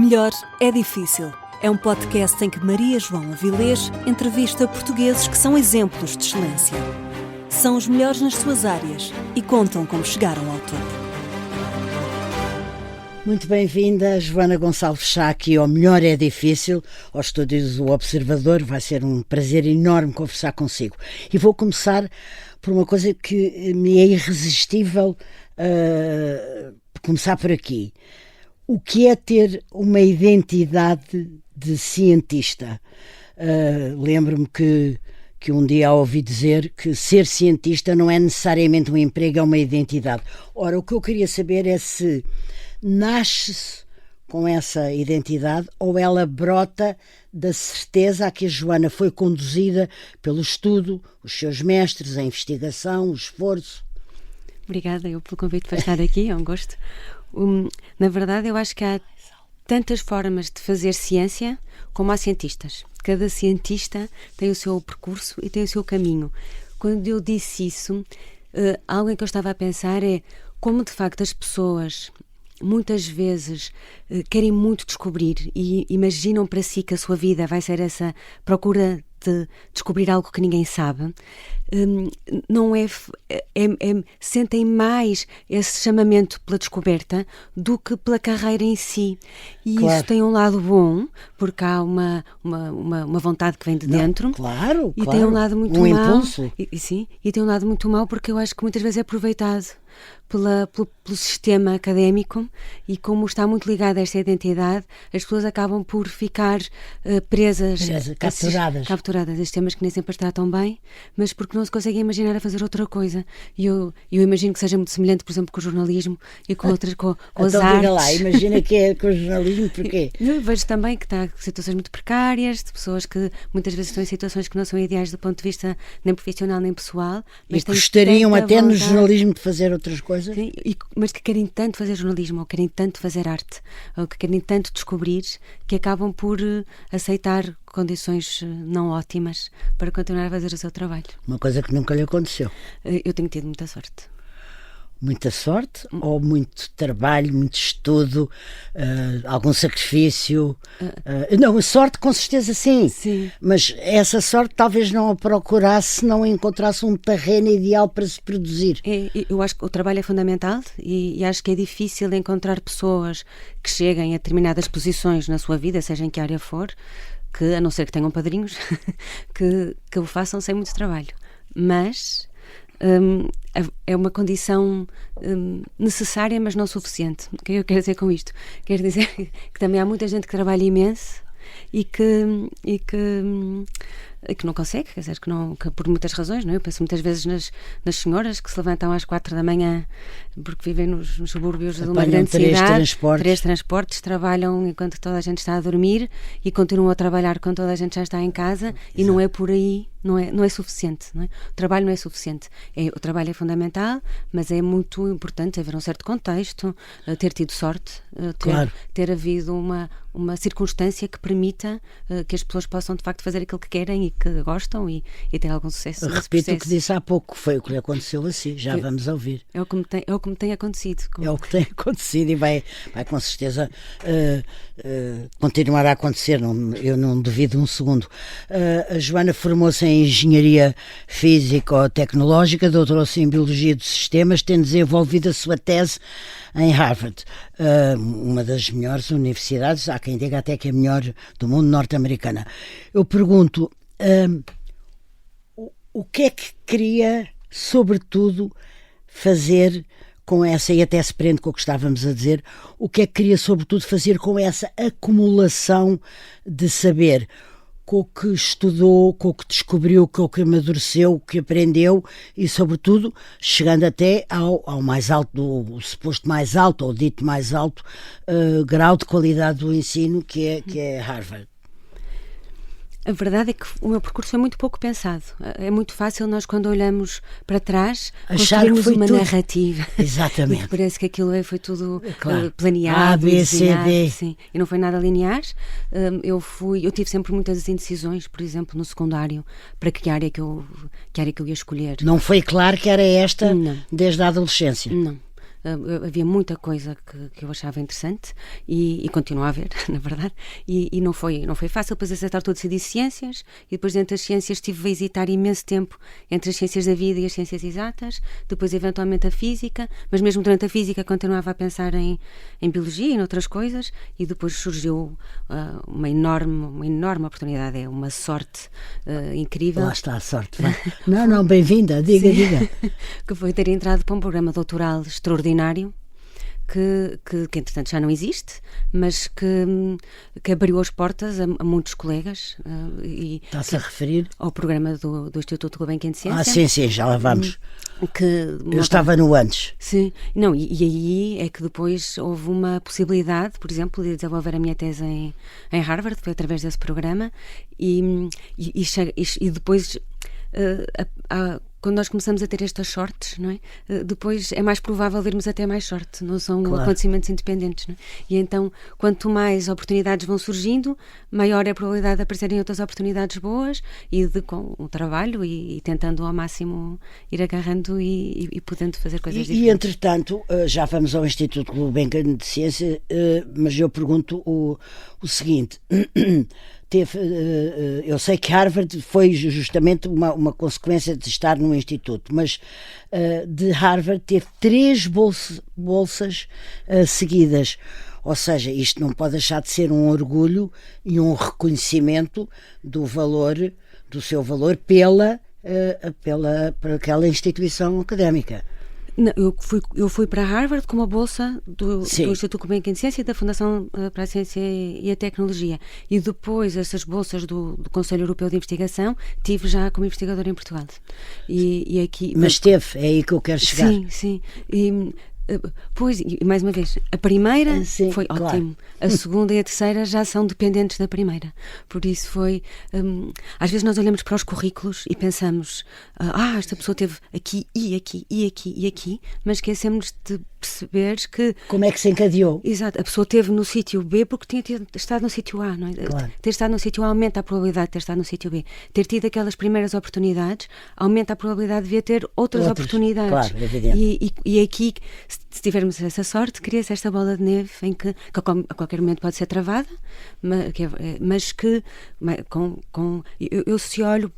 melhor é difícil. É um podcast em que Maria João Avilés entrevista portugueses que são exemplos de excelência. São os melhores nas suas áreas e contam como chegaram ao topo. Muito bem-vinda, Joana Gonçalves Sá, aqui ao Melhor é Difícil, aos estúdios do Observador. Vai ser um prazer enorme conversar consigo. E vou começar por uma coisa que me é irresistível começar por aqui. O que é ter uma identidade de cientista? Lembro-me que um dia ouvi dizer que ser cientista não é necessariamente um emprego, é uma identidade. Ora, o que eu queria saber é se nasce-se com essa identidade ou ela brota da certeza a que a Joana foi conduzida pelo estudo, os seus mestres, a investigação, o esforço. Obrigada pelo convite para estar aqui, é um gosto. Na verdade, eu acho que há tantas formas de fazer ciência como há cientistas. Cada cientista tem o seu percurso e tem o seu caminho. Quando eu disse isso, algo em que eu estava a pensar é como de facto as pessoas muitas vezes querem muito descobrir e imaginam para si que a sua vida vai ser essa procura de descobrir algo que ninguém sabe. Não sentem mais esse chamamento pela descoberta do que pela carreira em si. E claro, isso tem um lado bom, porque há uma vontade que vem de dentro. Claro, e tem um lado muito mau. Impulso. E tem um lado muito mau porque eu acho que muitas vezes é aproveitado pelo sistema académico, e como está muito ligado a esta identidade, as pessoas acabam por ficar presas, capturadas a estes temas que nem sempre as tratam bem, mas porque não se conseguem imaginar a fazer outra coisa. E eu imagino que seja muito semelhante, por exemplo, com o jornalismo e com outras, com as então, artes. Diga lá, imagina que é com o jornalismo, porquê? Eu vejo também que está situações muito precárias, de pessoas que muitas vezes estão em situações que não são ideais do ponto de vista nem profissional nem pessoal. Mas e gostariam até no jornalismo de fazer outras coisas? Sim, mas que querem tanto fazer jornalismo, ou querem tanto fazer arte, ou que querem tanto descobrir, que acabam por aceitar condições não ótimas para continuar a fazer o seu trabalho. Uma coisa que nunca lhe aconteceu. Eu tenho tido muita sorte. Muita sorte ou muito trabalho, muito estudo, algum sacrifício? Não, sorte com certeza sim, mas essa sorte talvez não a procurasse se não encontrasse um terreno ideal para se produzir. Eu acho que o trabalho é fundamental e acho que é difícil encontrar pessoas que cheguem a determinadas posições na sua vida, seja em que área for, que, a não ser que tenham padrinhos, que o façam sem muito trabalho. Mas é uma condição necessária, mas não suficiente. O que eu quero dizer com isto? Quero dizer que também há muita gente que trabalha imenso e que não consegue, quer dizer, que por muitas razões, não é? Eu penso muitas vezes nas senhoras que se levantam às 4 da manhã porque vivem nos subúrbios de uma grande cidade, 3 transportes, trabalham enquanto toda a gente está a dormir e continuam a trabalhar quando toda a gente já está em casa. Exato. E não é por aí, não é suficiente, não é? O trabalho não é suficiente. O trabalho é fundamental, mas é muito importante haver um certo contexto, ter tido sorte, ter havido uma circunstância que permita que as pessoas possam de facto fazer aquilo que querem e que gostam e ter algum sucesso. Repito o que disse há pouco, foi o que lhe aconteceu assim, vamos ouvir. É o que me tem acontecido. É o que tem acontecido e vai com certeza continuar a acontecer, eu não duvido um segundo. A Joana formou-se em Engenharia Físico-Tecnológica, doutorou-se em Biologia dos Sistemas, tendo desenvolvido a sua tese em Harvard, uma das melhores universidades, há quem diga até que é a melhor do mundo, norte-americana. Eu pergunto, o que é que queria, sobretudo, fazer com essa, e até se prende com o que estávamos a dizer, o que é que queria, sobretudo, fazer com essa acumulação de saber, com o que estudou, com o que descobriu, com o que amadureceu, o que aprendeu e, sobretudo, chegando até ao mais alto, o suposto mais alto, ou dito mais alto, grau de qualidade do ensino, que é Harvard. A verdade é que o meu percurso foi muito pouco pensado. É muito fácil nós, quando olhamos para trás, construirmos uma narrativa. Exatamente. E parece que aquilo foi tudo planeado, A, B, C, D. Sim. E não foi nada linear. Eu tive sempre muitas indecisões, por exemplo, no secundário, para que área que eu ia escolher. Não foi claro que era esta não. Desde a adolescência? Não. havia muita coisa que eu achava interessante e continuo a ver, na verdade, e não foi fácil. Depois, a certa altura, decidi ciências, e depois, dentro das ciências, estive a hesitar imenso tempo entre as ciências da vida e as ciências exatas, depois, eventualmente, a física, mas mesmo durante a física continuava a pensar em biologia e em outras coisas, e depois surgiu uma enorme oportunidade, é uma sorte incrível. Lá está a sorte. Não, bem-vinda, diga. Que foi ter entrado para um programa doutoral extraordinário que entretanto já não existe, mas que abriu as portas a muitos colegas. Está-se a referir? Ao programa do Instituto Gulbenkian de Ciência. Sim, já lá vamos. Eu estava no antes. Sim, não, e aí é que depois houve uma possibilidade, por exemplo, de desenvolver a minha tese em Harvard, foi através desse programa, e depois quando nós começamos a ter estas sortes, não é? Depois é mais provável vermos até mais sorte, não são acontecimentos independentes, não é? E então, quanto mais oportunidades vão surgindo, maior é a probabilidade de aparecerem outras oportunidades boas, e com o trabalho e tentando ao máximo ir agarrando e podendo fazer coisas diferentes. E entretanto, já vamos ao Instituto Gulbenkian de Ciência, mas eu pergunto o seguinte... eu sei que Harvard foi justamente uma consequência de estar no Instituto, mas de Harvard teve 3 bolsas seguidas. Ou seja, isto não pode deixar de ser um orgulho e um reconhecimento do seu valor pela aquela instituição académica. Não, eu fui para Harvard com uma bolsa do Instituto Gulbenkian de Ciência e da Fundação para a Ciência e a Tecnologia, e depois essas bolsas do Conselho Europeu de Investigação tive já como investigadora em Portugal. E aqui, mas teve, é aí que eu quero chegar. Sim. Pois, e mais uma vez, a primeira foi ótimo, a segunda e a terceira já são dependentes da primeira, por isso foi às vezes nós olhamos para os currículos e pensamos, esta pessoa teve aqui e aqui e aqui e aqui, mas esquecemos de perceber que... Como é que se encadeou? Exato, a pessoa esteve no sítio B porque tinha estado no sítio A, não é? Claro. Ter estado no sítio A aumenta a probabilidade de ter estado no sítio B. Ter tido aquelas primeiras oportunidades aumenta a probabilidade de vir ter outras oportunidades. Claro, evidente. E aqui, se tivermos essa sorte, cria-se esta bola de neve em que a qualquer momento pode ser travada, mas que eu se olho...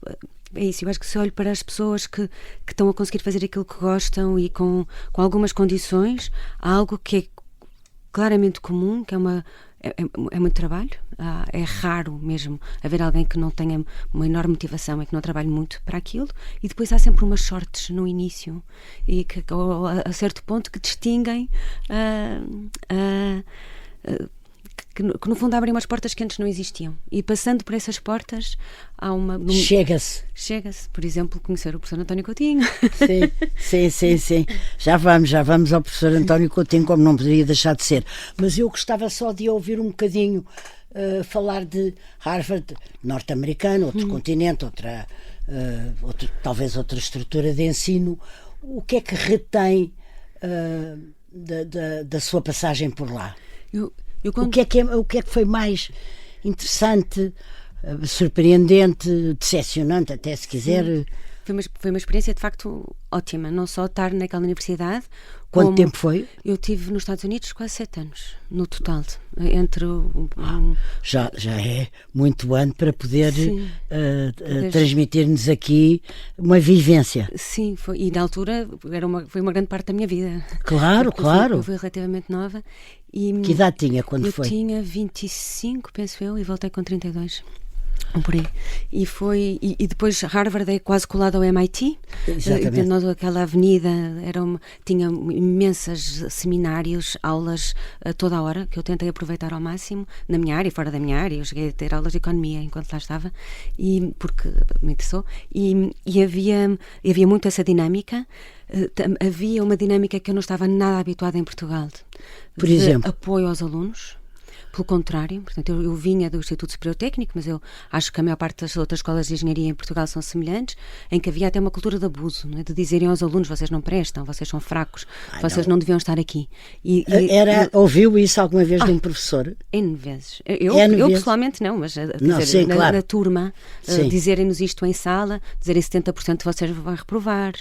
É isso, eu acho que se olho para as pessoas que estão a conseguir fazer aquilo que gostam e com algumas condições, há algo que é claramente comum, que é muito trabalho. É raro mesmo haver alguém que não tenha uma enorme motivação e que não trabalhe muito para aquilo, e depois há sempre umas sortes no início e que a certo ponto que distinguem que no fundo abrem umas portas que antes não existiam, e passando por essas portas há chega-se, por exemplo, conhecer o professor António Coutinho. Sim. Já vamos ao professor António Coutinho, como não poderia deixar de ser, mas eu gostava só de ouvir um bocadinho falar de Harvard norte-americano, outro continente, talvez outra estrutura de ensino. O que é que retém da sua passagem por lá? O que é que foi mais interessante, surpreendente, decepcionante, até se quiser? Foi uma experiência de facto ótima, não só estar naquela universidade. Quanto tempo foi? Eu tive nos Estados Unidos quase 7 anos, no total. Já é muito ano para poder transmitir-nos aqui uma vivência. Sim, e na altura foi uma grande parte da minha vida. Claro. Eu fui relativamente nova. Que idade tinha quando foi? Eu tinha 25, penso eu, e voltei com 32. Por aí. E depois Harvard é quase colado ao MIT. Exatamente. Aquela avenida tinha imensos seminários, aulas a toda a hora, que eu tentei aproveitar ao máximo, na minha área e fora da minha área. Eu cheguei a ter aulas de economia enquanto lá estava, porque me interessou, e havia muito essa dinâmica. Havia uma dinâmica que eu não estava nada habituada em Portugal. Por exemplo? Apoio aos alunos, pelo contrário. Portanto, eu vinha do Instituto Superior Técnico, mas eu acho que a maior parte das outras escolas de engenharia em Portugal são semelhantes, em que havia até uma cultura de abuso, não é? De dizerem aos alunos: vocês não prestam, vocês são fracos, vocês não deviam estar aqui. Ouviu isso alguma vez de um professor? N vezes. Eu pessoalmente não, mas na turma, dizerem-nos isto em sala, dizerem 70% de vocês vão reprovar,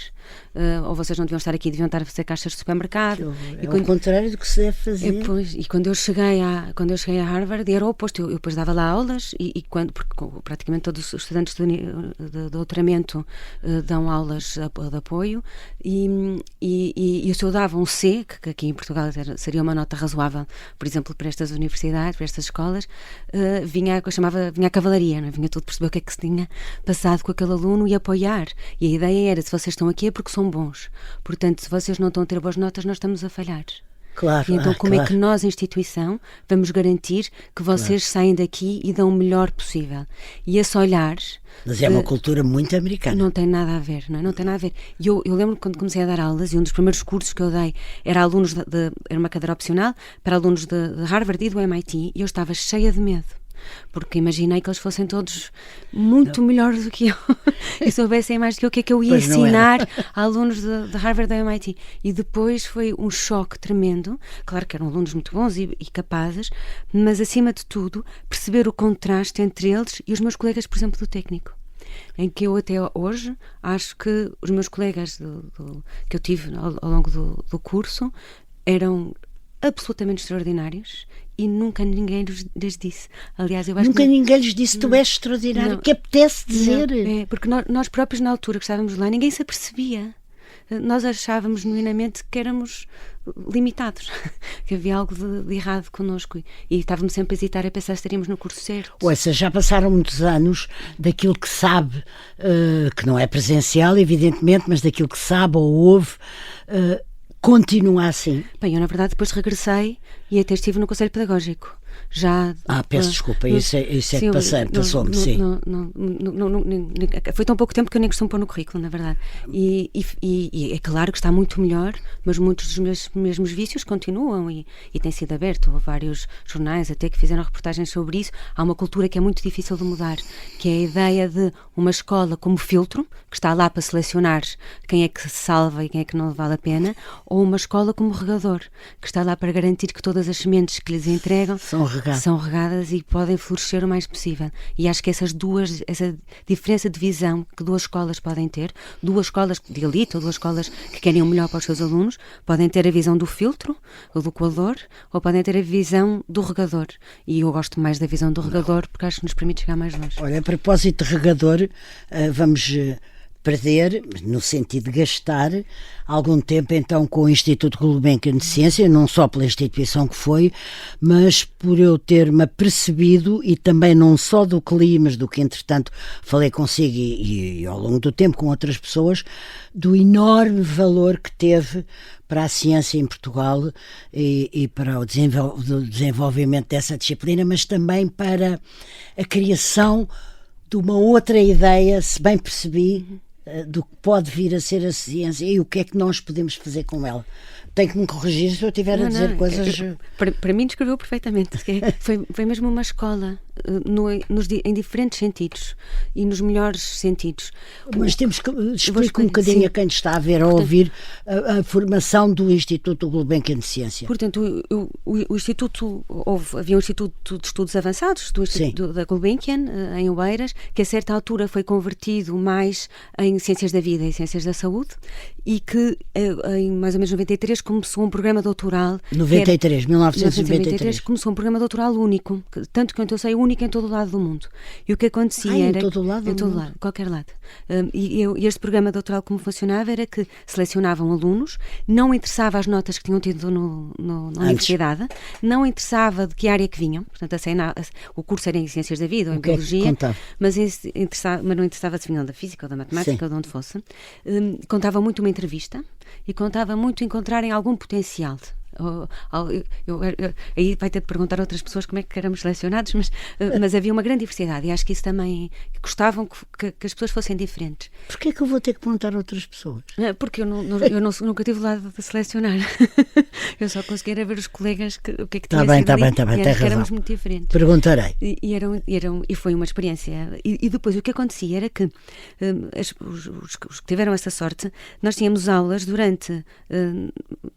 ou vocês não deviam estar aqui, deviam estar a fazer caixas de supermercado. Ao contrário do que se deve fazer. E quando eu cheguei a Harvard, era o oposto. Eu depois dava lá aulas, porque praticamente todos os estudantes de doutoramento dão aulas de apoio, e se eu dava um C, que aqui em Portugal seria uma nota razoável, por exemplo, para estas universidades, para estas escolas, vinha a cavalaria, não é? Vinha tudo perceber o que é que se tinha passado com aquele aluno e apoiar. E a ideia era: se vocês estão aqui é porque são bons. Portanto, se vocês não estão a ter boas notas, nós estamos a falhar. Claro. E então, como é que nós, instituição, vamos garantir que vocês saem daqui e dão o melhor possível? E esse olhar... Mas é uma cultura muito americana. Não tem nada a ver, não é? Não tem nada a ver. E eu lembro que quando comecei a dar aulas, e um dos primeiros cursos que eu dei era alunos era uma cadeira opcional para alunos de Harvard e do MIT, e eu estava cheia de medo. Porque imaginei que eles fossem todos muito melhores do que eu e soubessem mais do que eu, o que é que eu ia ensinar a alunos de Harvard e do MIT. E depois foi um choque tremendo. Claro que eram alunos muito bons e capazes, mas acima de tudo perceber o contraste entre eles e os meus colegas, por exemplo, do técnico, em que eu até hoje acho que os meus colegas que eu tive ao longo do curso eram absolutamente extraordinários e nunca ninguém lhes disse. Aliás, eu acho nunca ninguém lhes disse: tu és extraordinário, que apetece dizer. Não, porque nós próprios, na altura que estávamos lá, ninguém se apercebia. Nós achávamos genuinamente que éramos limitados, que havia algo de errado connosco, e estávamos sempre a hesitar, a pensar se estaríamos no curso certo. Ouça, já passaram muitos anos daquilo que sabe, que não é presencial, evidentemente, mas daquilo que sabe ou ouve, continua assim? Bem, eu na verdade depois regressei e até estive no Conselho Pedagógico. Peço desculpa, isso é que passou-me, sim. Foi tão pouco tempo que eu nem costumo pôr no currículo, na verdade. E é claro que está muito melhor, mas muitos dos mesmos vícios continuam e tem sido aberto. Há vários jornais até que fizeram reportagens sobre isso. Há uma cultura que é muito difícil de mudar, que é a ideia de uma escola como filtro, que está lá para selecionar quem é que se salva e quem é que não vale a pena, ou uma escola como regador, que está lá para garantir que todas as sementes que lhes entregam são regadas e podem florescer o mais possível. E acho que essa diferença de visão que duas escolas podem ter, duas escolas de elite ou duas escolas que querem o melhor para os seus alunos, podem ter a visão do filtro, ou do coador, ou podem ter a visão do regador. E eu gosto mais da visão do regador porque acho que nos permite chegar mais longe. Olha, a propósito de regador, vamos perder, no sentido de gastar, algum tempo então com o Instituto Gulbenkian de Ciência, não só pela instituição que foi, mas por eu ter-me apercebido, e também não só do que li, mas do que entretanto falei consigo e ao longo do tempo com outras pessoas, do enorme valor que teve para a ciência em Portugal e para o desenvolvimento dessa disciplina, mas também para a criação de uma outra ideia, se bem percebi, do que pode vir a ser a ciência e o que é que nós podemos fazer com ela. Tenho que me corrigir se eu estiver a dizer coisas... Para mim descreveu perfeitamente. Foi mesmo uma escola em diferentes sentidos e nos melhores sentidos. Mas temos que explicar um bocadinho a quem está a ver ou a ouvir a formação do Instituto Gulbenkian de Ciência. Portanto, o Instituto, havia um Instituto de Estudos Avançados da Gulbenkian, em Oeiras, que a certa altura foi convertido mais em Ciências da Vida e Ciências da Saúde, e que em mais ou menos 93 começou um programa doutoral. 1993 começou um programa doutoral único, tanto quanto eu sei, único em todo o lado do mundo. E o que acontecia era... Em todo o lado? Em todo lado, qualquer lado. E este programa doutoral, como funcionava, era que selecionavam alunos, não interessava as notas que tinham tido na universidade, não interessava de que área que vinham, portanto, o curso era em Ciências da Vida ou em Biologia, mas não interessava se vinham da Física ou da Matemática ou de onde fosse. Contava muito uma entrevista e contava muito encontrarem algum potencial Aí vai ter de perguntar a outras pessoas como é que éramos selecionados, mas havia uma grande diversidade e acho que isso também gostavam que as pessoas fossem diferentes. Porquê é que eu vou ter que perguntar a outras pessoas? Porque eu nunca tive o lado de selecionar. Eu só conseguia ver os colegas o que é que tinha sido Tá bem, que tem razão. éramos muito diferentes. Perguntarei. E foi uma experiência. E depois o que acontecia era que os que tiveram essa sorte, nós tínhamos aulas durante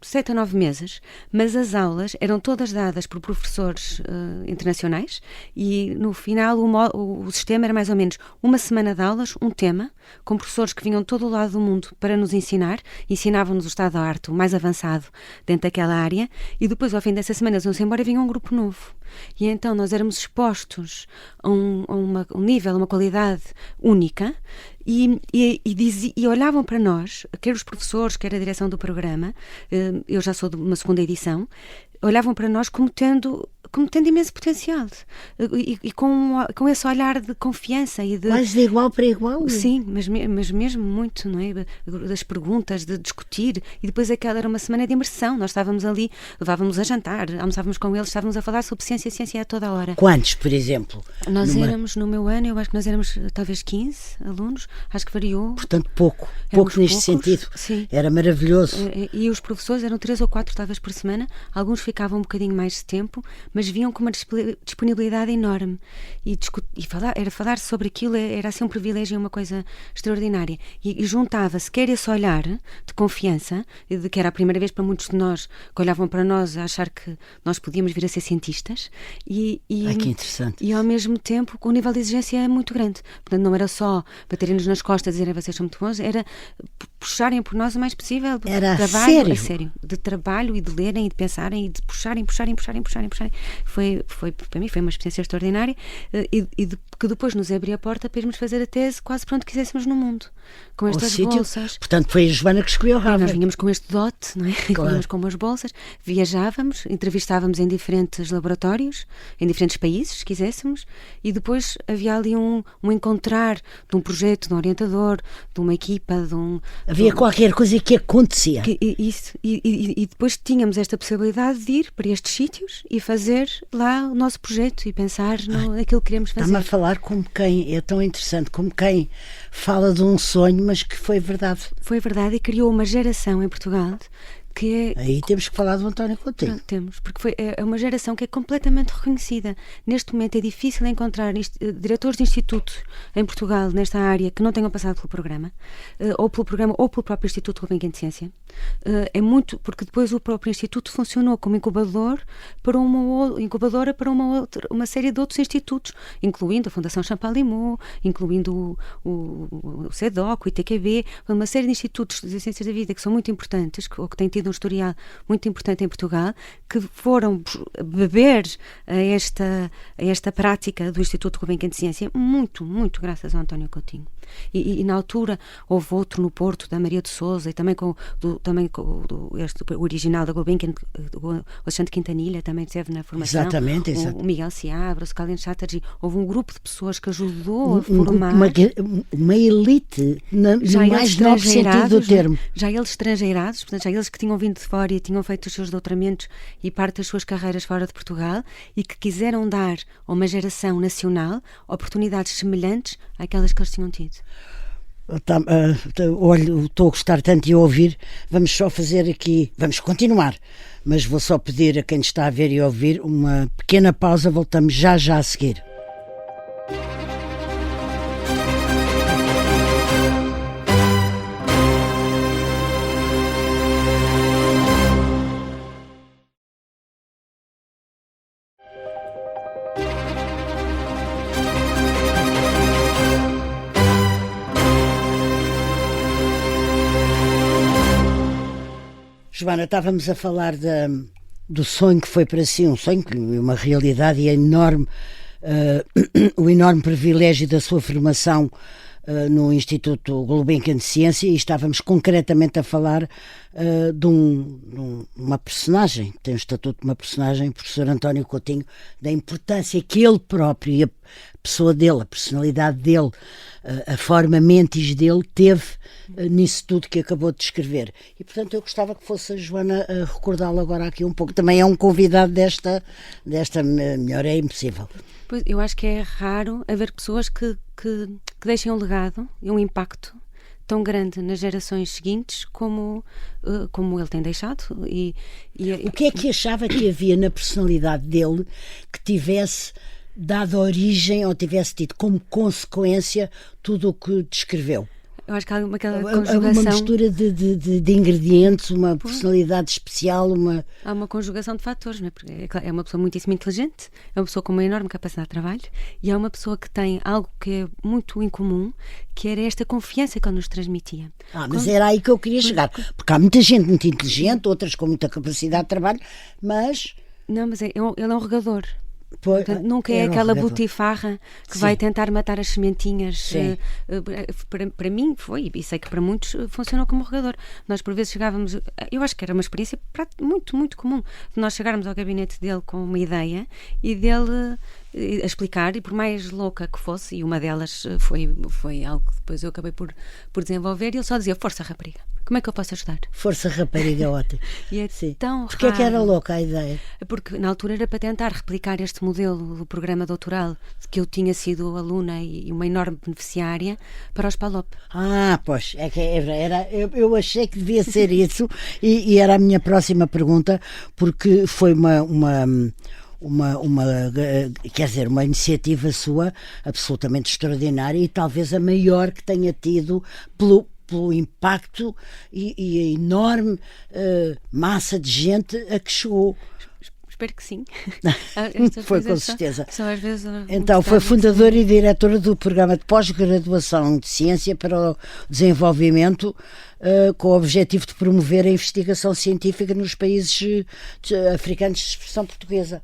7 a 9 meses, mas as aulas eram todas dadas por professores internacionais e no final o sistema era mais ou menos uma semana de aulas, um tema, com professores que vinham de todo o lado do mundo para nos ensinar, ensinavam-nos o estado da arte, o mais avançado dentro daquela área, e depois ao fim dessa semana eles iam-se embora e vinha um grupo novo. E então nós éramos expostos a um nível, a uma qualidade única e olhavam para nós, quer os professores, quer a direção do programa, eu já sou de uma segunda edição, olhavam para nós como tendo imenso potencial e com esse olhar de confiança e de... Quase de igual para igual? Sim, mas mesmo muito, não é? Das perguntas, de discutir, e depois aquela era uma semana de imersão, nós estávamos ali, levávamos a jantar, almoçávamos com eles, estávamos a falar sobre ciência a toda a hora. Quantos, por exemplo? Nós éramos, no meu ano, eu acho que nós éramos talvez 15 alunos, acho que variou. Portanto, pouco neste poucos, sentido. Sim. Era maravilhoso. E os professores eram 3 ou 4 talvez por semana, alguns ficavam um bocadinho mais de tempo, mas vinham com uma disponibilidade enorme e falar sobre aquilo era assim um privilégio e uma coisa extraordinária e juntava-se quer esse olhar de confiança, de que era a primeira vez para muitos de nós que olhavam para nós a achar que nós podíamos vir a ser cientistas que interessante. E ao mesmo tempo com um nível de exigência muito grande, portanto não era só baterem-nos nas costas e dizerem vocês são muito bons, era puxarem por nós o mais possível, era trabalho, a sério, de trabalho e de lerem e de pensarem e de puxarem. Foi, para mim foi uma experiência extraordinária que depois nos abriu a porta para irmos fazer a tese quase para onde quiséssemos no mundo, com estas bolsas. Portanto foi a Joana que escolheu Harvard. Nós vinhamos com este dote, não é? Claro. Vinhamos com umas bolsas, viajávamos, entrevistávamos em diferentes laboratórios, em diferentes países, se quiséssemos, e depois havia ali um encontrar de um projeto, de um orientador, de uma equipa, havia qualquer coisa que acontecia. E depois tínhamos esta possibilidade de ir para estes sítios e fazer lá o nosso projeto e pensar naquilo que queremos fazer. Está-me a falar como quem é tão interessante, como quem fala de um sonho, mas que foi verdade. Foi verdade e criou uma geração em Portugal que é... Aí temos que falar do António Coutinho. Pronto, temos, porque é uma geração que é completamente reconhecida. Neste momento é difícil encontrar diretores de institutos em Portugal, nesta área, que não tenham passado pelo programa, ou pelo programa, ou pelo próprio Instituto Gulbenkian de Ciência. É muito, porque depois o próprio Instituto funcionou como incubadora para uma série de outros institutos, incluindo a Fundação Champalimau, incluindo o CEDOC, o ITQB, uma série de institutos de ciências da vida que são muito importantes, ou que têm tido um historial muito importante em Portugal, que foram beber a esta prática do Instituto Gulbenkian de Ciência, muito graças ao António Coutinho. E na altura houve outro no Porto, da Maria de Sousa, e também o original da Gulbenkian, o Alexandre Quintanilha também esteve na formação. Exatamente. O Miguel Seabra, o Kalyan Chatterjee. Houve um grupo de pessoas que ajudou a formar... Uma elite, no mais novo sentido do termo. Já eles estrangeirados, portanto, já eles que tinham vindo de fora e tinham feito os seus doutoramentos e parte das suas carreiras fora de Portugal e que quiseram dar a uma geração nacional oportunidades semelhantes àquelas que eles tinham tido. Olha, estou a gostar tanto de ouvir. Vamos só fazer aqui, vamos continuar, mas vou só pedir a quem está a ver e ouvir uma pequena pausa. Voltamos já a seguir. Joana, estávamos a falar do sonho que foi para si, um sonho, uma realidade e enorme, o enorme privilégio da sua formação no Instituto Gulbenkian de Ciência e estávamos concretamente a falar de uma personagem, tem o estatuto de uma personagem, o professor António Coutinho, da importância que ele próprio e a pessoa dele, a personalidade dele, a forma mentis dele teve nisso tudo que acabou de descrever. E, portanto, eu gostava que fosse a Joana a recordá-lo agora aqui um pouco. Também é um convidado desta Melhor é Impossível. Pois, eu acho que é raro haver pessoas que deixem um legado e um impacto tão grande nas gerações seguintes como ele tem deixado. O que é que achava que havia na personalidade dele que tivesse dado origem ou tivesse tido como consequência tudo o que descreveu? Eu acho que há aquela conjugação... Uma mistura de ingredientes, uma personalidade especial, Há uma conjugação de fatores, não é? Porque é uma pessoa muitíssimo inteligente, é uma pessoa com uma enorme capacidade de trabalho e é uma pessoa que tem algo que é muito incomum, que era esta confiança que ele nos transmitia. Mas era aí que eu queria chegar, porque há muita gente muito inteligente, outras com muita capacidade de trabalho, mas... Não, mas ele é um regador. Portanto, nunca é aquela butifarra que vai tentar matar as sementinhas. Para mim foi, e sei que para muitos funcionou como regador. Nós por vezes chegávamos, eu acho que era uma experiência muito, muito comum, de nós chegarmos ao gabinete dele com uma ideia e dele a explicar, e por mais louca que fosse, e uma delas foi algo que depois eu acabei por desenvolver, e ele só dizia: força, rapariga, como é que eu posso ajudar? Força, rapariga, ótimo. E é tão Porquê é que era louca a ideia? Porque na altura era para tentar replicar este modelo do programa doutoral, de que eu tinha sido aluna e uma enorme beneficiária, para os PALOP. Pois, eu achei que devia ser isso, e era a minha próxima pergunta, porque foi quer dizer, uma iniciativa sua absolutamente extraordinária e talvez a maior que tenha tido pelo impacto e a enorme massa de gente a que chegou. Espero que sim. Foi com certeza. Só às vezes então foi fundadora e diretora do programa de pós-graduação de ciência para o desenvolvimento, com o objetivo de promover a investigação científica nos países africanos de expressão portuguesa.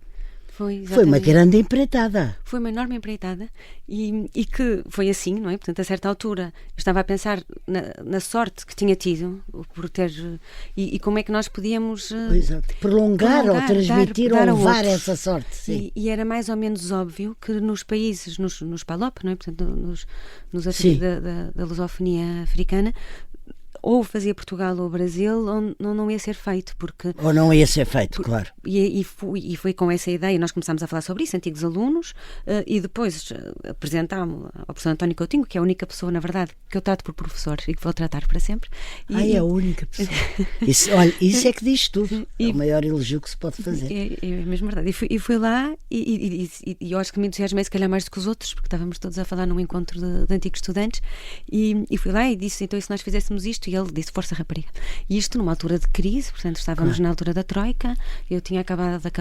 Foi uma grande empreitada. Foi uma enorme empreitada e que foi assim, não é? Portanto, a certa altura eu estava a pensar na sorte que tinha tido por ter e como é que nós podíamos prolongar ou transmitir ou levar essa sorte. Sim. E era mais ou menos óbvio que nos países, nos PALOP, não é? Portanto, nos da lusofonia africana, ou fazia Portugal ou Brasil, ou não ia ser feito, porque... Ou não ia ser feito, claro. E foi com essa ideia, nós começámos a falar sobre isso, antigos alunos, e depois apresentámos ao professor António Coutinho, que é a única pessoa, na verdade, que eu trato por professor e que vou tratar para sempre. É a única pessoa. Isso é que diz tudo. É o maior elogio que se pode fazer. É mesmo verdade. E fui lá e eu acho que me entusiasmei se calhar mais do que os outros, porque estávamos todos a falar num encontro de antigos estudantes, e fui lá e disse: então, e se nós fizéssemos isto? E ele disse: força, rapariga. E isto numa altura de crise, portanto estávamos na altura da Troika, eu tinha acabado de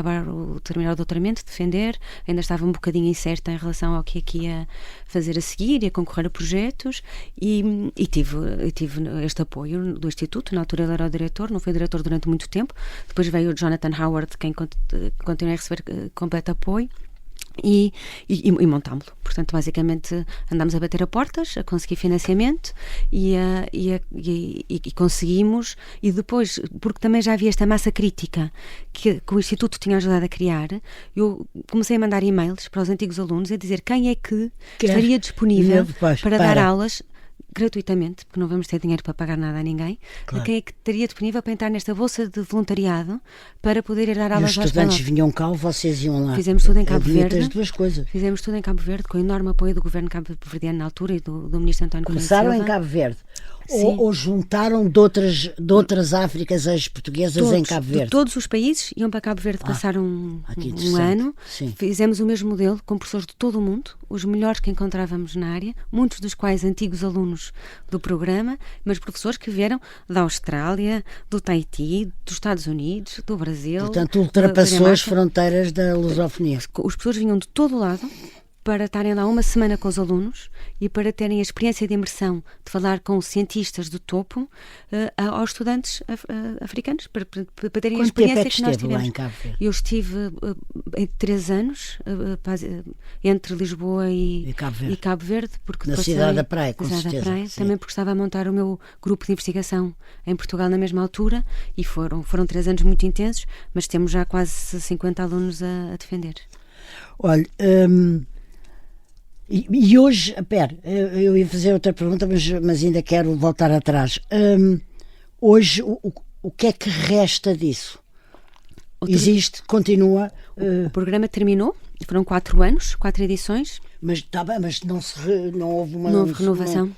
terminar o doutoramento, de defender, ainda estava um bocadinho incerta em relação ao que ia fazer a seguir e a concorrer a projetos, e tive este apoio do Instituto. Na altura ele era o diretor, não foi diretor durante muito tempo, depois veio o Jonathan Howard, quem continua a receber completo apoio. E montámo-lo. Portanto, basicamente andámos a bater a portas, a conseguir financiamento e conseguimos. E depois, porque também já havia esta massa crítica que o Instituto tinha ajudado a criar, eu comecei a mandar e-mails para os antigos alunos a dizer quem é que estaria disponível para dar aulas gratuitamente, porque não vamos ter dinheiro para pagar nada a ninguém. Claro. Quem é que estaria disponível para entrar nesta bolsa de voluntariado para poder ir dar aulas aos estudantes vinham cá ou vocês iam lá? Fizemos tudo em Cabo Verde. As duas coisas. Fizemos tudo em Cabo Verde, com enorme apoio do governo cabo-verdiano na altura e do ministro António Coelho Silva. Começaram em Cabo Verde? Ou juntaram de outras Áfricas ex-portuguesas em Cabo Verde? Todos os países iam para Cabo Verde passar um ano. Sim. Fizemos o mesmo modelo com professores de todo o mundo, os melhores que encontrávamos na área, muitos dos quais antigos alunos do programa, mas professores que vieram da Austrália, do Tahiti, dos Estados Unidos, do Brasil. Portanto, ultrapassou as fronteiras da lusofonia. Os professores vinham de todo o lado para estarem lá uma semana com os alunos e para terem a experiência de imersão de falar com cientistas do topo aos estudantes africanos, para terem a experiência que nós tivemos. Lá em Cabo Verde? Eu estive 3 anos entre Lisboa e Cabo Verde, porque na cidade da Praia, com certeza. Também porque estava a montar o meu grupo de investigação em Portugal na mesma altura, e foram 3 anos muito intensos, mas temos já quase 50 alunos a defender. Olha, e hoje, eu ia fazer outra pergunta, mas ainda quero voltar atrás. Hoje, o que é que resta disso? Existe, continua? O programa terminou, foram 4 anos, 4 edições. Mas está bem, mas não houve uma... Não houve renovação.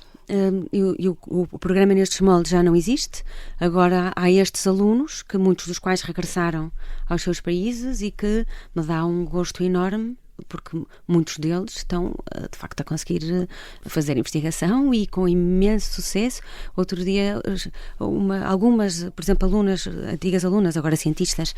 O programa nestes moldes já não existe. Agora há estes alunos, que muitos dos quais regressaram aos seus países, e que me dá um gosto enorme, porque muitos deles estão de facto a conseguir fazer investigação, e com imenso sucesso. Outro dia algumas, por exemplo, antigas alunas, agora cientistas,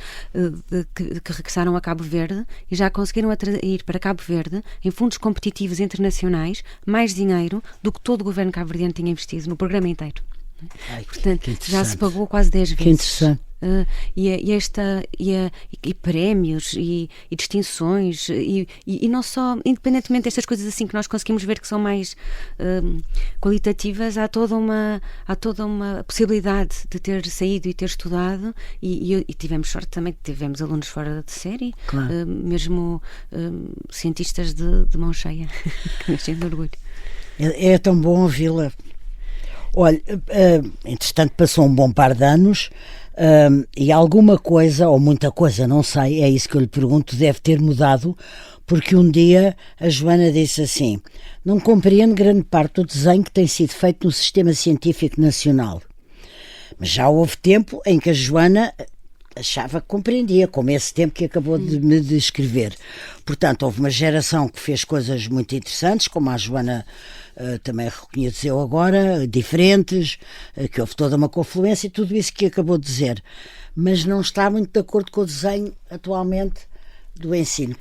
que regressaram a Cabo Verde e já conseguiram ir para Cabo Verde em fundos competitivos internacionais mais dinheiro do que todo o governo cabo-verdiano tinha investido no programa inteiro. Portanto, já se pagou quase 10 vezes. Que interessante. E prémios e distinções e não só, independentemente destas coisas assim que nós conseguimos ver que são mais qualitativas, há toda uma possibilidade de ter saído e ter estudado, e tivemos sorte também, tivemos alunos fora de série, claro. Mesmo cientistas de mão cheia, que me enche de orgulho. É tão bom ouvi-la. Olha, entretanto passou um bom par de anos, e alguma coisa, ou muita coisa, não sei, é isso que eu lhe pergunto, deve ter mudado, porque um dia a Joana disse assim: não compreendo grande parte do desenho que tem sido feito no sistema científico nacional. Mas já houve tempo em que a Joana achava que compreendia, como esse tempo que acabou de me descrever. Portanto, houve uma geração que fez coisas muito interessantes, como a Joana também reconheceu agora, diferentes, que houve toda uma confluência e tudo isso que acabou de dizer. Mas não está muito de acordo com o desenho atualmente do ensino.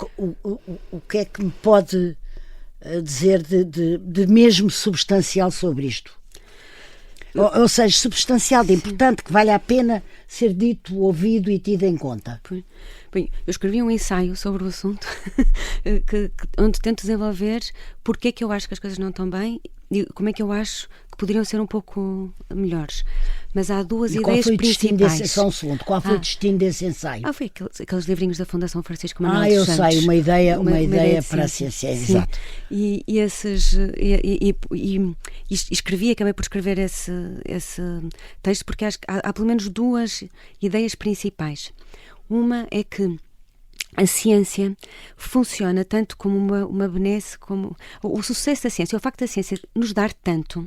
O que é que me pode dizer de mesmo substancial sobre isto? Ou seja, substancial, de importante, que vale a pena ser dito, ouvido e tido em conta. Bem, eu escrevi um ensaio sobre o assunto onde tento desenvolver porque é que eu acho que as coisas não estão bem e como é que eu acho que poderiam ser um pouco melhores. Mas há duas ideias principais. Só um segundo, qual foi o destino desse ensaio? Foi aqueles livrinhos da Fundação Francisco Manuel dos Santos. Eu sei, uma ideia para a ciência, exato. E escrevi, acabei por escrever esse texto porque acho que há pelo menos 2 ideias principais. Uma é que a ciência funciona tanto como uma benesse, como o sucesso da ciência, o facto da ciência nos dar tanto,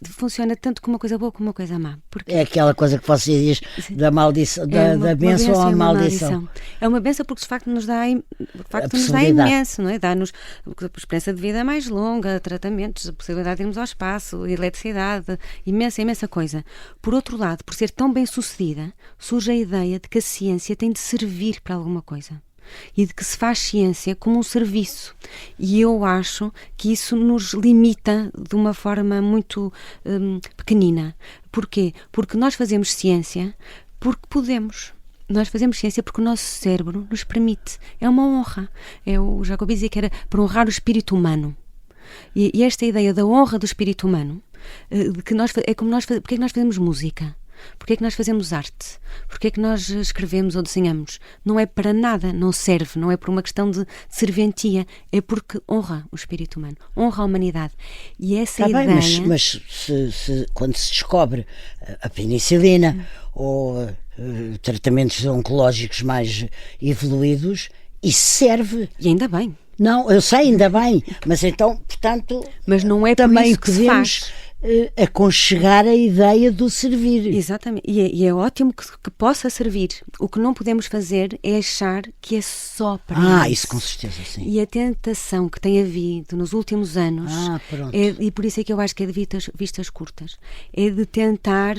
funciona tanto como uma coisa boa como uma coisa má. Porque é aquela coisa que você diz da maldição, da bênção à maldição. É uma bênção porque de facto nos dá imenso, não é? Dá-nos a esperança de vida mais longa, tratamentos, a possibilidade de irmos ao espaço, eletricidade, imensa coisa. Por outro lado, por ser tão bem sucedida, surge a ideia de que a ciência tem de servir para alguma coisa e de que se faz ciência como um serviço, e eu acho que isso nos limita de uma forma muito pequenina. Porquê? Porque nós fazemos ciência porque podemos. Nós fazemos ciência porque o nosso cérebro nos permite. É uma honra. O Jacobi dizia que era para honrar o espírito humano. E esta ideia da honra do espírito humano, de que é como nós fazemos. Porque é que nós fazemos música? Porque é que nós fazemos arte? Porque é que nós escrevemos ou desenhamos? Não é para nada, não serve, não é por uma questão de serventia, é porque honra o espírito humano, honra a humanidade. E essa ideia... Mas quando se descobre a penicilina ou tratamentos oncológicos mais evoluídos, isso serve. E ainda bem. Não, eu sei, ainda bem, mas então, portanto, mas não é também por isso que se faz. aconchegar a ideia do servir. Exatamente, e é ótimo que possa servir. O que não podemos fazer é achar que é só para isso com certeza, sim. E a tentação que tem havido nos últimos anos, e por isso é que eu acho que é de vistas curtas, é de tentar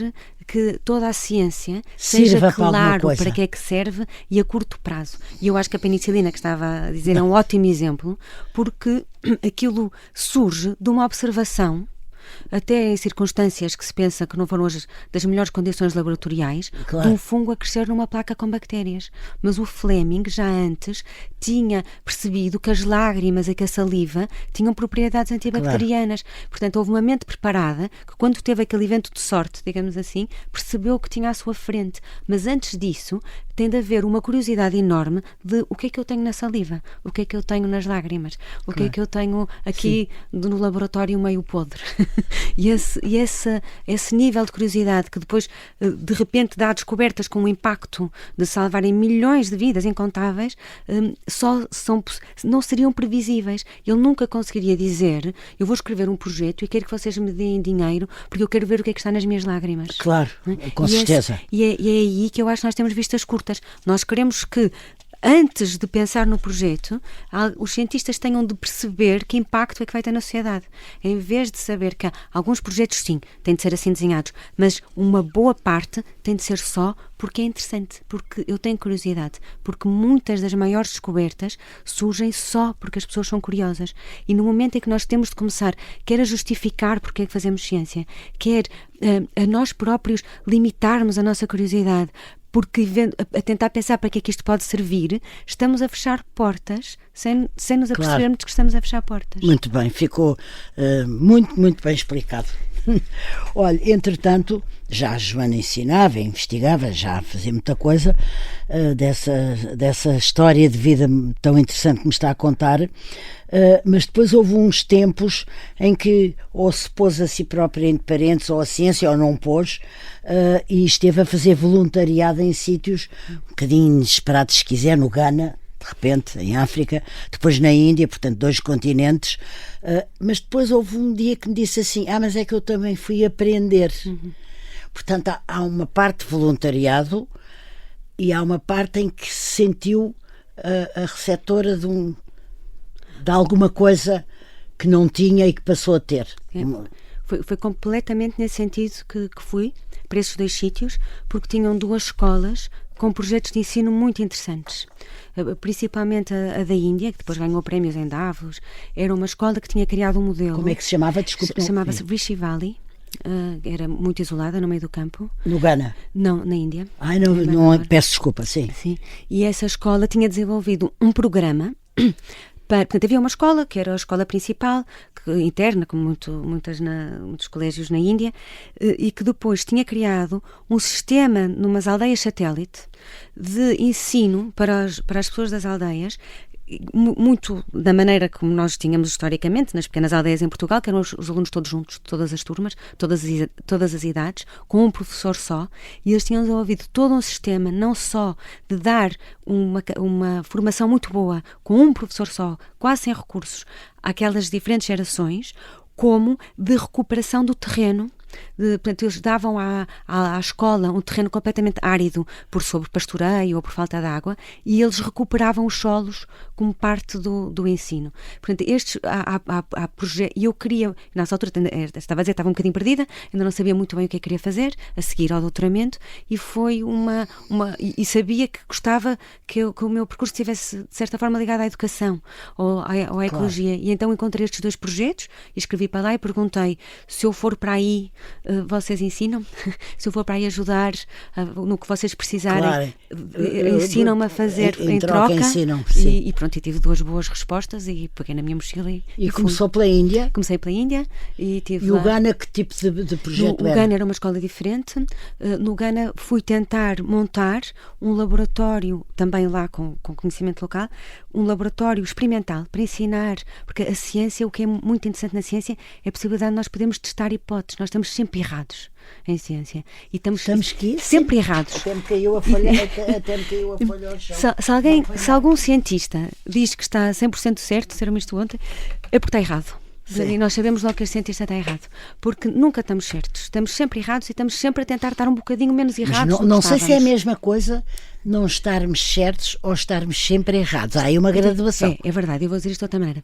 que toda a ciência seja claro para que é que serve e a curto prazo. E eu acho que a penicilina, que estava a dizer, é um ótimo exemplo, porque aquilo surge de uma observação, até em circunstâncias que se pensa que não foram das melhores condições laboratoriais, de um fungo a crescer numa placa com bactérias. Mas o Fleming, já antes, tinha percebido que as lágrimas e que a saliva tinham propriedades antibacterianas. Portanto, houve uma mente preparada que, quando teve aquele evento de sorte, digamos assim, percebeu o que tinha à sua frente. Mas antes disso, tem de haver uma curiosidade enorme de o que é que eu tenho na saliva, o que é que eu tenho nas lágrimas, o que é que eu tenho aqui no laboratório meio podre. E esse nível de curiosidade que depois, de repente, dá descobertas com um impacto de salvarem milhões de vidas incontáveis, não seriam previsíveis. Ele nunca conseguiria dizer: eu vou escrever um projeto e quero que vocês me deem dinheiro porque eu quero ver o que é que está nas minhas lágrimas. Claro, com certeza. E é aí que eu acho que nós temos vistas curtas. Nós queremos que, antes de pensar no projeto, os cientistas tenham de perceber que impacto é que vai ter na sociedade. Em vez de saber que alguns projetos, sim, têm de ser assim desenhados, mas uma boa parte tem de ser só porque é interessante, porque eu tenho curiosidade, porque muitas das maiores descobertas surgem só porque as pessoas são curiosas. E no momento em que nós temos de começar, quer a justificar porque é que fazemos ciência, quer a nós próprios limitarmos a nossa curiosidade, porque a tentar pensar para que é que isto pode servir, estamos a fechar portas sem nos apercebermos que estamos a fechar portas. Muito bem, ficou muito, muito bem explicado. Olha, entretanto, já a Joana ensinava, investigava, já fazia muita coisa dessa história de vida tão interessante que me está a contar, mas depois houve uns tempos em que ou se pôs a si própria entre parentes ou a ciência ou não pôs, e esteve a fazer voluntariado em sítios um bocadinho inesperados, se quiser, no Ghana, de repente, em África, depois na Índia, portanto 2 continentes, mas depois houve um dia que me disse assim: mas é que eu também fui aprender. Portanto, há uma parte de voluntariado e há uma parte em que se sentiu a receptora de alguma coisa que não tinha e que passou a ter. Foi completamente nesse sentido que fui para esses 2 sítios, porque tinham 2 escolas com projetos de ensino muito interessantes. Principalmente a da Índia, que depois ganhou prémios em Davos. Era uma escola que tinha criado um modelo. Como é que se chamava? Desculpa. Chamava-se Rishi Valley. Era muito isolada, no meio do campo. No Ghana? Não, na Índia. Não, peço desculpa, sim. E essa escola tinha desenvolvido um programa. Portanto, havia uma escola, que era a escola principal, interna, como muitos colégios na Índia, e que depois tinha criado um sistema, numas aldeias satélite, de ensino para as pessoas das aldeias, muito da maneira como nós tínhamos historicamente nas pequenas aldeias em Portugal, que eram os alunos todos juntos, todas as turmas, todas as idades, com um professor só, e eles tinham desenvolvido todo um sistema, não só de dar uma formação muito boa com um professor só, quase sem recursos, àquelas diferentes gerações, como de recuperação do terreno. Portanto, eles davam à escola um terreno completamente árido por sobrepastoreio ou por falta de água, e eles recuperavam os solos como parte do ensino. Portanto, há projetos, e eu queria, nessa altura, estava um bocadinho perdida, ainda não sabia muito bem o que queria fazer a seguir ao doutoramento, e foi e sabia que gostava que o meu percurso estivesse, de certa forma, ligado à educação ou à ecologia. E então encontrei estes 2 projetos, e escrevi para lá e perguntei: se eu for para aí, vocês ensinam? Se eu for para aí ajudar no que vocês precisarem, ensinam-me a fazer em troca. Ensinam, e pronto, e tive 2 boas respostas e peguei na minha mochila e começou pela Índia? Comecei pela Índia e tive E o Ghana, que tipo de projeto era? O Ghana era uma escola diferente. No Ghana fui tentar montar um laboratório, também lá com conhecimento local, um laboratório experimental para ensinar, porque a ciência, o que é muito interessante na ciência é a possibilidade de nós podermos testar hipóteses. Nós estamos sempre errados em ciência. E estamos sempre errados. Até me caiu a folha ao chão. Se algum cientista diz que está 100% certo, disseram-me isto ontem, é porque está errado. E nós sabemos logo que esse cientista está errado, porque nunca estamos certos, estamos sempre errados e estamos sempre a tentar estar um bocadinho menos errados. Mas não sei se é a mesma coisa não estarmos certos ou estarmos sempre errados. Há aí uma graduação. É verdade, eu vou dizer isto de outra maneira.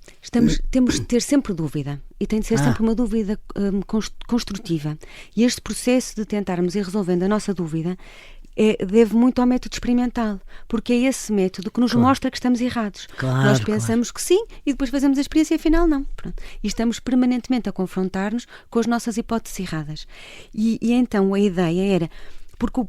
Temos de ter sempre dúvida, e tem de ser sempre uma dúvida construtiva. E este processo de tentarmos ir resolvendo a nossa dúvida deve muito ao método experimental, porque é esse método que nos mostra que estamos errados. Nós pensamos que sim e depois fazemos a experiência e afinal não. Pronto. E estamos permanentemente a confrontar-nos com as nossas hipóteses erradas. E então a ideia era... Porque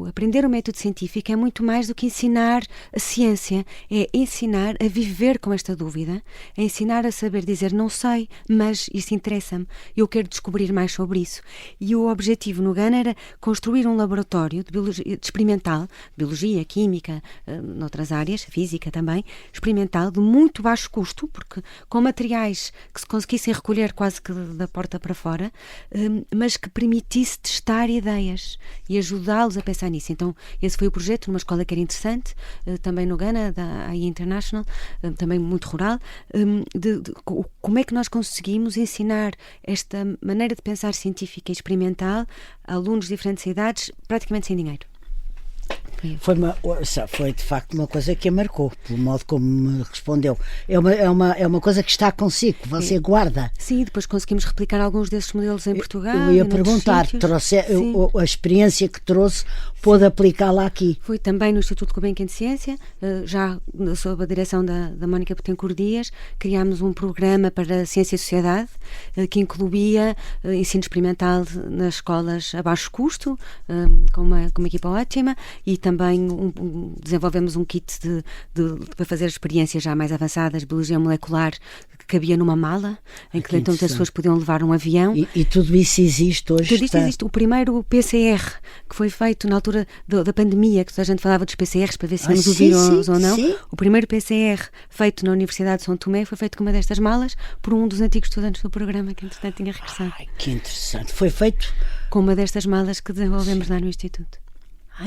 aprender o método científico é muito mais do que ensinar a ciência, é ensinar a viver com esta dúvida, é ensinar a saber dizer não sei, mas isso interessa-me, eu quero descobrir mais sobre isso. E o objetivo no Ghana era construir um laboratório de experimental, biologia, química, noutras áreas, física também, experimental, de muito baixo custo, porque com materiais que se conseguissem recolher quase que da porta para fora, mas que permitisse testar ideias e ajudá-los a pensar nisso. Então, esse foi o projeto numa escola que era interessante, também no Ghana, da AI International, também muito rural, como é que nós conseguimos ensinar esta maneira de pensar científica e experimental a alunos de diferentes idades, praticamente sem dinheiro. Foi de facto uma coisa que a marcou, pelo modo como me respondeu. É uma coisa que está consigo, que você guarda. Sim, depois conseguimos replicar alguns desses modelos em Portugal. Eu ia perguntar, a experiência que trouxe, pôde aplicá-la aqui? Foi também no Instituto Gulbenkian de Ciência, já sob a direção da Mónica Betancourt Dias, criámos um programa para a Ciência e Sociedade, que incluía ensino experimental nas escolas a baixo custo, com uma equipa ótima, e também desenvolvemos um kit para fazer experiências já mais avançadas, biologia molecular, que cabia numa mala, em que então as pessoas podiam levar um avião. E tudo isso existe hoje? Tudo isto existe. O primeiro PCR, que foi feito na altura da pandemia, que toda a gente falava dos PCRs para ver se íamos o vírus ou não. Sim. O primeiro PCR feito na Universidade de São Tomé foi feito com uma destas malas por um dos antigos estudantes do programa, que entretanto tinha regressado. Que interessante. Foi feito? Com uma destas malas que desenvolvemos lá no Instituto.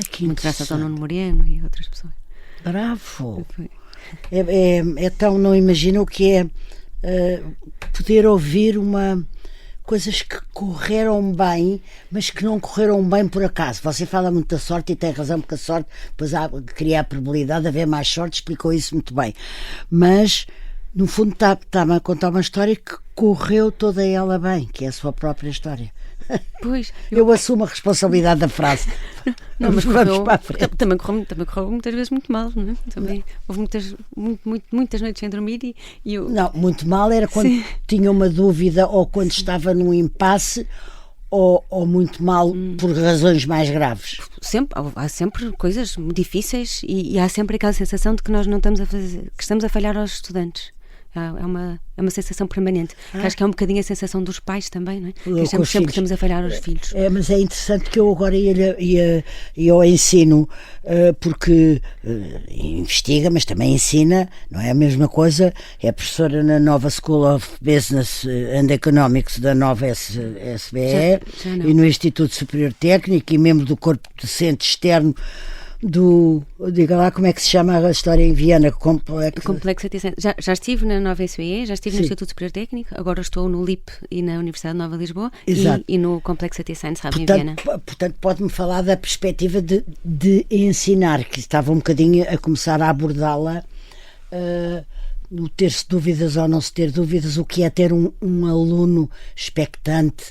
Que muito graças ao Nuno Moreno e outras pessoas. Bravo! Então não imagino o que é poder ouvir coisas que correram bem, mas que não correram bem por acaso. Você fala muito da sorte e tem razão, porque a sorte depois cria a probabilidade de haver mais sorte, explicou isso muito bem. Mas no fundo está-me a contar uma história que correu toda ela bem, que é a sua própria história. Pois, eu assumo a responsabilidade da frase. Não, mas vamos para a frente. Também correu muitas vezes muito mal, não é? Também houve muitas noites sem dormir e eu... Não, muito mal era quando tinha uma dúvida ou quando estava num impasse ou muito mal por razões mais graves. Há sempre coisas difíceis e há sempre aquela sensação de que nós não estamos a fazer, que estamos a falhar aos estudantes. É uma sensação permanente. Acho que é um bocadinho a sensação dos pais também, não é? Que achamos sempre que estamos a falhar aos filhos. Mas é interessante que eu agora ia ao ensino, porque investiga, mas também ensina, não é a mesma coisa. É professora na nova School of Business and Economics da nova SBE e no Instituto Superior Técnico e membro do corpo docente externo diga lá como é que se chama a história em Viena, Complexity Center. Já estive na nova SBE, já estive no Instituto Superior Técnico, agora estou no LIP e na Universidade Nova de Lisboa e no Complexity Science Hub em Viena. Portanto, pode-me falar da perspectiva de ensinar, que estava um bocadinho a começar a abordá-la, no ter-se dúvidas ou não se ter dúvidas, o que é ter um aluno expectante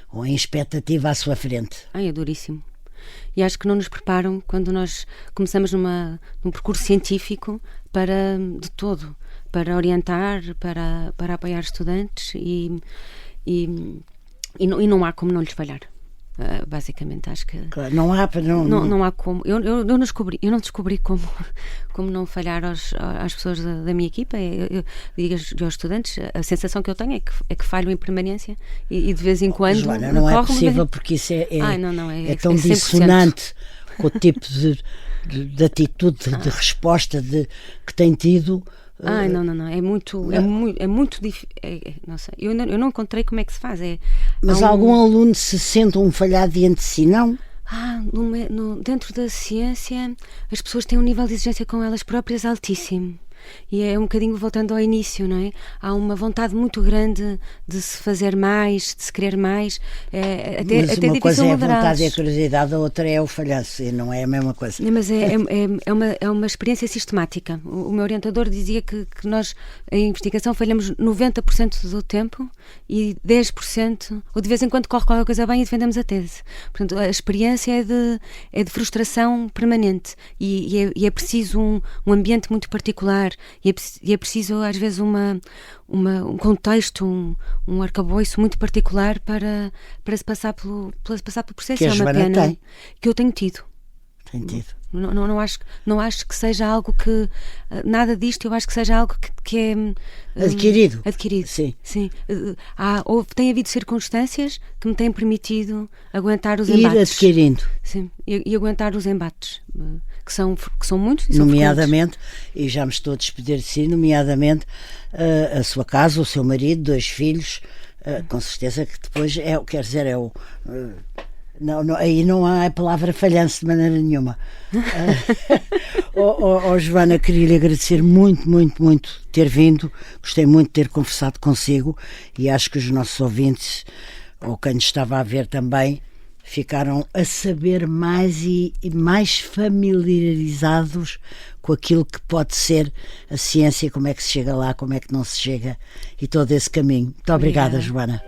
ou em expectativa à sua frente. É duríssimo. E acho que não nos preparam quando nós começamos num percurso científico para orientar, para apoiar estudantes e não há como não lhes falhar. Basicamente, acho que claro, não há como. Eu não descobri como não falhar às pessoas da minha equipa. Eu digo aos estudantes, a sensação que eu tenho é que falho em permanência e de vez em quando. Joana, não é possível porque isso é tão dissonante com o tipo de atitude, de resposta que tem tido. Não. É muito difícil. Não sei. Eu não encontrei como é que se faz. Mas algum aluno se sente um falhado diante de si, não? Dentro da ciência, as pessoas têm um nível de exigência com elas próprias altíssimo. E é um bocadinho voltando ao início, não é? Há uma vontade muito grande de se fazer mais, de se querer mais. Mas até uma coisa é a vontade moderá-los. e a curiosidade, a outra é o falhanço, e não é a mesma coisa. Mas é uma experiência sistemática. O meu orientador dizia que nós, em investigação, falhamos 90% do tempo e 10%, ou de vez em quando corre qualquer coisa bem e defendemos a tese. Portanto, a experiência é de frustração permanente e é preciso um ambiente muito particular e é preciso, às vezes, um contexto, um arcabouço muito particular para se passar pelo processo. Que a É uma Joana pena tem. que eu tenho tido. Tem tido. Não acho que seja algo que... Nada disto, eu acho que seja algo que é... Adquirido. Adquirido. Sim. Tem havido circunstâncias que me têm permitido aguentar os Ir embates. adquirindo. Sim, e aguentar os embates, que são muitos e são Nomeadamente, e já me estou a despedir de si, nomeadamente a sua casa, o seu marido, 2 filhos, com certeza que depois quer dizer, não, aí não há a palavra falhanço de maneira nenhuma. Joana, queria-lhe agradecer muito, muito, muito ter vindo. Gostei muito de ter conversado consigo e acho que os nossos ouvintes, ou quem nos estava a ver também, ficaram a saber mais e mais familiarizados com aquilo que pode ser a ciência, como é que se chega lá, como é que não se chega e todo esse caminho. Muito obrigada, Joana.